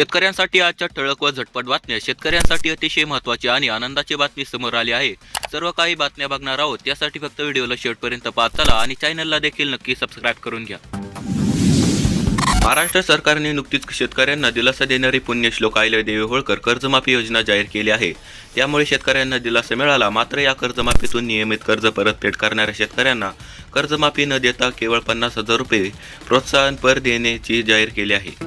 शेतकऱ्यांसाठी आजच्या ठळक व झटपट बातम्या. शेतकऱ्यांसाठी अतिशय महत्त्वाची आणि आनंदाची बातमी समोर आली आहे. सर्व काही बातम्या बघणार आहोत, त्यासाठी फक्त व्हिडिओला शेवटपर्यंत पाहत चला आणि चॅनलला देखील नक्की सबस्क्राईब करून घ्या. महाराष्ट्र सरकारने नुकतीच शेतकऱ्यांना दिलासा देणारी पुण्यश्लोक अहिल्यादेवी होळकर कर्जमाफी योजना जाहीर केली आहे. त्यामुळे शेतकऱ्यांना दिलासा मिळाला. मात्र या कर्जमाफीतून नियमित कर्ज परतफेड करणाऱ्या शेतकऱ्यांना कर्जमाफी न देता केवळ 50,000 रुपये प्रोत्साहनपर देण्याची जाहीर केली आहे.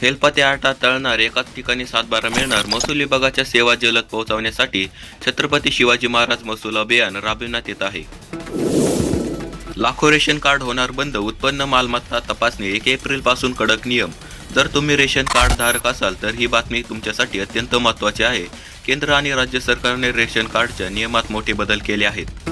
हेलपाते आटा तळणार, एकाच ठिकाणी 7/12 मिळणार. महसूल विभागाच्या सेवा जलद पोहोचवण्यासाठी छत्रपती शिवाजी महाराज महसूल अभियान राबविण्यात येत आहे. लाखो रेशन कार्ड होणार बंद, उत्पन्न मालमत्ता तपासणी. 1 एप्रिलपासून कडक नियम. जर तुम्ही रेशन कार्ड धारक असाल तर ही बातमी तुमच्यासाठी अत्यंत महत्त्वाची आहे. केंद्र आणि राज्य सरकारने रेशन कार्डच्या नियमात मोठे बदल केले आहेत.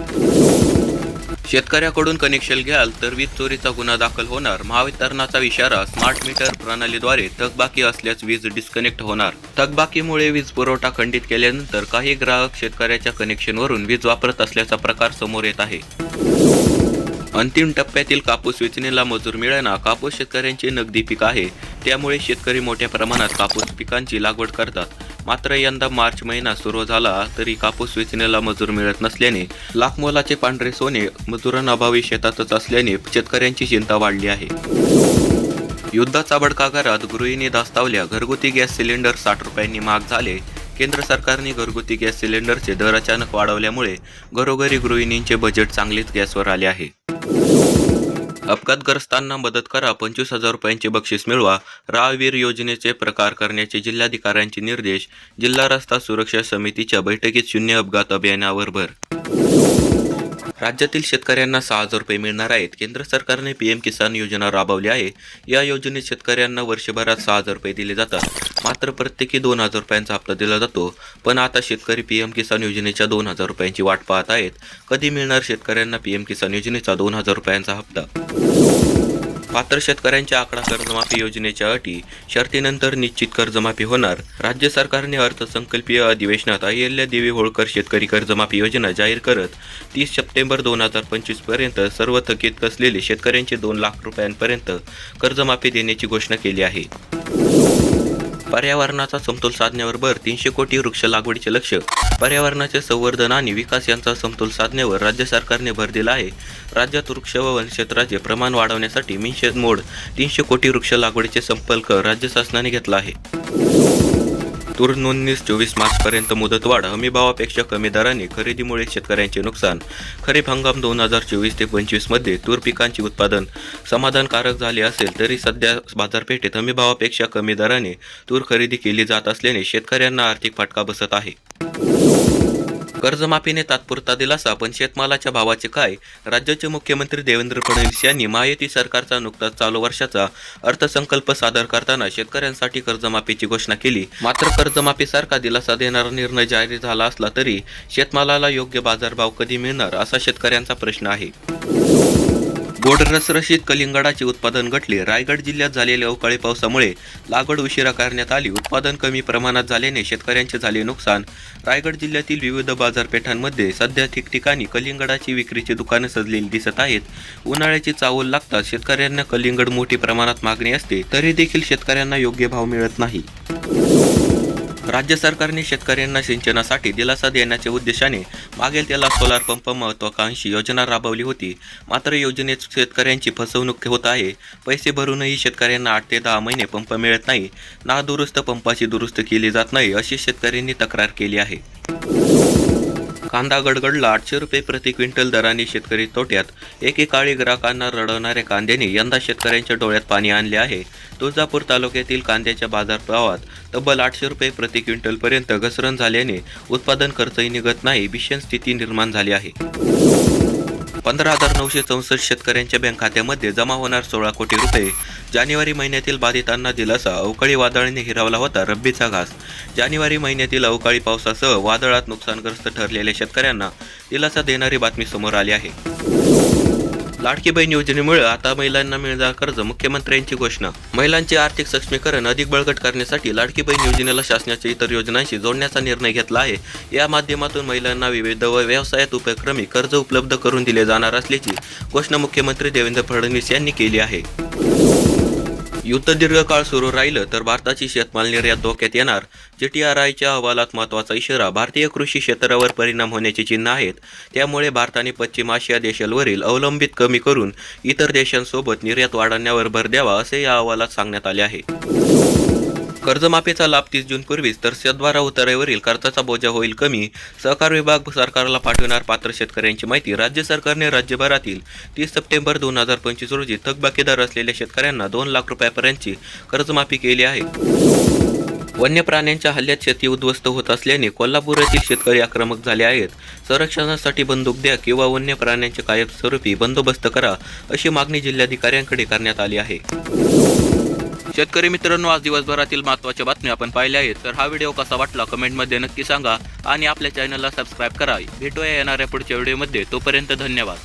शेतकऱ्याकडून कनेक्शन घ्याल तर वीज चोरीचा गुन्हा दाखल होणार. महावितरणाचा इशारा. स्मार्ट मीटर प्रणालीद्वारे थकबाकी असल्यास वीज डिस्कनेक्ट होणार. थकबाकीमुळे वीज पुरवठा खंडित केल्यानंतर काही ग्राहक शेतकऱ्याच्या कनेक्शनवरून वीज वापरत असल्याचा प्रकार समोर येत आहे. अंतिम टप्प्यातील कापूस वेचणीला मजूर मिळेना. कापूस शेतकऱ्यांचे नगदी पीक आहे, त्यामुळे शेतकरी मोठ्या प्रमाणात कापूस पिकांची लागवड करतात. मात्र यंदा मार्च महिना सुरू झाला तरी कापूस वेचणीला मजूर मिळत नसल्याने लाखमोलाचे पांढरे सोने मजुरांअभावी शेतातच असल्याने शेतकऱ्यांची चिंता वाढली आहे. युद्धाचा बडका घरात, गृहिणी धास्तावल्या. घरगुती गॅस सिलेंडर 60 रुपयांनी महाग झाले. केंद्र सरकारने घरगुती गॅस सिलेंडरचे दर अचानक वाढवल्यामुळे घरोघरी गृहिणींचे बजेट चांगलेच गॅसवर आले आहे. अपघातग्रस्तांना मदत करा, 25,000 रुपयांचे बक्षीस मिळवा. राहवीर योजनेचे प्रकार करण्याचे जिल्हाधिकाऱ्यांचे निर्देश. जिल्हा रस्ता सुरक्षा समितीच्या बैठकीत शून्य अपघात अभियानावर भर. राज्यातील शेतकऱ्यांना 6,000 रुपये मिळणार आहेत. केंद्र सरकारने PM किसान योजना राबवली आहे. या योजनेत शेतकऱ्यांना वर्षभरात 6,000 रुपये दिले जातात. मात्र प्रत्येकी 2,000 रुपयांचा हप्ता दिला जातो. पण आता शेतकरी PM किसान योजनेच्या 2,000 रुपयांची वाट पाहत आहेत. कधी मिळणार शेतकऱ्यांना PM किसान योजनेचा 2,000 रुपयांचा हप्ता? पात्र शेतकऱ्यांच्या आकडा. कर्जमाफी योजनेच्या अटी शर्तीनंतर निश्चित कर्जमाफी होणार. राज्य सरकारने अर्थसंकल्पीय अधिवेशनात अहिल्यादेवी होळकर शेतकरी कर्जमाफी योजना जाहीर करत 30 सप्टेंबर 2025 पर्यंत सर्व थकीत असलेले शेतकऱ्यांचे 2 लाख रुपयांपर्यंत कर्जमाफी देण्याची घोषणा केली आहे. पर्यावरणाचा समतोल साधण्यावर भर. 300 कोटी वृक्ष लागवडीचे लक्ष्य. पर्यावरणाचे संवर्धन आणि विकास यांचा समतोल साधण्यावर राज्य सरकारने भर दिला आहे. राज्यात वृक्ष व वनक्षेत्राचे प्रमाण वाढवण्यासाठी मिशन मोड 300 कोटी वृक्ष लागवडीचे संकल्प राज्य शासनाने घेतला आहे. तूर नोंदणीस 24 मार्चपर्यंत मुदतवाढ. हमीभावापेक्षा कमी दराने खरेदीमुळे शेतकऱ्यांचे नुकसान. खरीप हंगाम 2024 ते 25 मध्ये तूर पिकांचे उत्पादन समाधानकारक झाले असेल तरी सध्या बाजारपेठेत हमीभावापेक्षा कमी दराने तूर खरेदी केली जात असल्याने शेतकऱ्यांना आर्थिक फटका बसत आहे. कर्जमाफीने तात्पुरता दिलासा, पण शेतमालाच्या भावाचे काय? राज्याचे मुख्यमंत्री देवेंद्र फडणवीस यांनी महायुती सरकारचा नुकताच चालू वर्षाचा अर्थसंकल्प सादर करताना शेतकऱ्यांसाठी कर्जमाफीची घोषणा केली. मात्र कर्जमाफीसारखा दिलासा देणारा निर्णय जाहीर झाला असला तरी शेतमालाला योग्य बाजारभाव कधी मिळणार असा शेतकऱ्यांचा प्रश्न आहे. गोड रसरशीत कलिंगडाचे उत्पादन घटले. रायगड जिल्ह्यात झालेल्या अवकाळी पावसामुळे लागवड उशिरा करण्यात आली. उत्पादन कमी प्रमाणात झाल्याने शेतकऱ्यांचे झाले नुकसान. रायगड जिल्ह्यातील विविध बाजारपेठांमध्ये सध्या ठिकठिकाणी कलिंगडाची विक्रीची दुकानं सजलेली दिसत आहेत. उन्हाळ्याची चाहूल लागताच शेतकऱ्यांना कलिंगड मोठी प्रमाणात मागणी असते, तरी देखील शेतकऱ्यांना योग्य भाव मिळत नाही. राज्य सरकारने शेतकऱ्यांना सिंचनासाठी दिलासा देण्याच्या उद्देशाने मागेल त्याला सोलार पंप महत्त्वाकांक्षी योजना राबवली होती. मात्र योजनेत शेतकऱ्यांची फसवणूक होत आहे. पैसे भरूनही शेतकऱ्यांना 8 ते 10 महिने पंप मिळत नाही. नादुरुस्त पंपाची दुरुस्त केली जात नाही अशी शेतकऱ्यांनी तक्रार केली आहे. कांदा गडगडला. 800 रुपये प्रति क्विंटल दराने शेतकरी तोट्यात. एकेकाळी ग्राहकांना रडवणाऱ्या कांद्याने यंदा शेतकऱ्यांच्या डोळ्यात पाणी आणले आहे. तुळजापूर तालुक्यातील कांद्याच्या बाजारभावात तब्बल 800 रुपये प्रति क्विंटलपर्यंत घसरण झाल्याने उत्पादन खर्चही निघत नाही. भीषण स्थिती निर्माण झाली आहे. 15,964 शेतकऱ्यांच्या बँक खात्यामध्ये जमा होणार 16 कोटी रुपये. जानेवारी महिन्यातील बाधितांना दिलासा. अवकाळी वादळाने हिरावला होता रब्बीचा घास. जानेवारी महिन्यातील अवकाळी पावसासह वादळात नुकसानग्रस्त ठरलेल्या शेतकऱ्यांना दिलासा देणारी बातमी समोर आली आहे. लाडकी बहीण योजनेमुळे आता महिलांना मिळणार कर्ज. मुख्यमंत्र्यांची घोषणा. महिलांचे आर्थिक सक्षमीकरण अधिक बळकट करण्यासाठी लाडकी बहीण योजनेला शासनाच्या इतर योजनांशी जोडण्याचा निर्णय घेतला आहे. या माध्यमातून महिलांना विविध व्यवसायात उपक्रमी कर्ज उपलब्ध करून दिले जाणार असल्याची घोषणा मुख्यमंत्री देवेंद्र फडणवीस यांनी केली आहे. युद्ध दीर्घकाळ सुरू राहिलं तर भारताची शेतमाल निर्यात धोक्यात येणार. GTRIच्या अहवालात महत्त्वाचा इशारा. भारतीय कृषी क्षेत्रावर परिणाम होण्याची चिन्ह आहेत. त्यामुळे भारताने पश्चिम आशिया देशांवरील अवलंबित कमी करून इतर देशांसोबत निर्यात वाढवण्यावर भर द्यावा, असे या अहवालात सांगण्यात आले आहे. कर्जमाफीचा लाभ 30 जूनपूर्वीच तर शेतमाल उतार्यावरील कर्जाचा बोजा होईल कमी. सहकार विभाग सरकारला पाठविणार पात्र शेतकऱ्यांची माहिती. राज्य सरकारने राज्यभरातील 30 सप्टेंबर 2025 रोजी थकबाकीदार असलेल्या शेतकऱ्यांना 2 लाख रुपयांपर्यंतची कर्जमाफी केली आहे. वन्य प्राण्यांच्या हल्ल्यात शेती उद्ध्वस्त होत असल्याने कोल्हापूरातील शेतकरी आक्रमक झाले आहेत. संरक्षणासाठी बंदूक द्या किंवा वन्य प्राण्यांचे कायमस्वरूपी बंदोबस्त करा, अशी मागणी जिल्हाधिकाऱ्यांकडे करण्यात आली आहे. शेतकरी मित्रांनो, आज दिवसभरातील महत्त्वाच्या बातम्या आपण पाहिल्या आहेत. तर हा व्हिडिओ कसा वाटला कमेंटमध्ये नक्की सांगा आणि आपल्या चॅनलला सबस्क्राईब करा. भेटूया येणाऱ्या पुढच्या व्हिडिओमध्ये. तोपर्यंत धन्यवाद.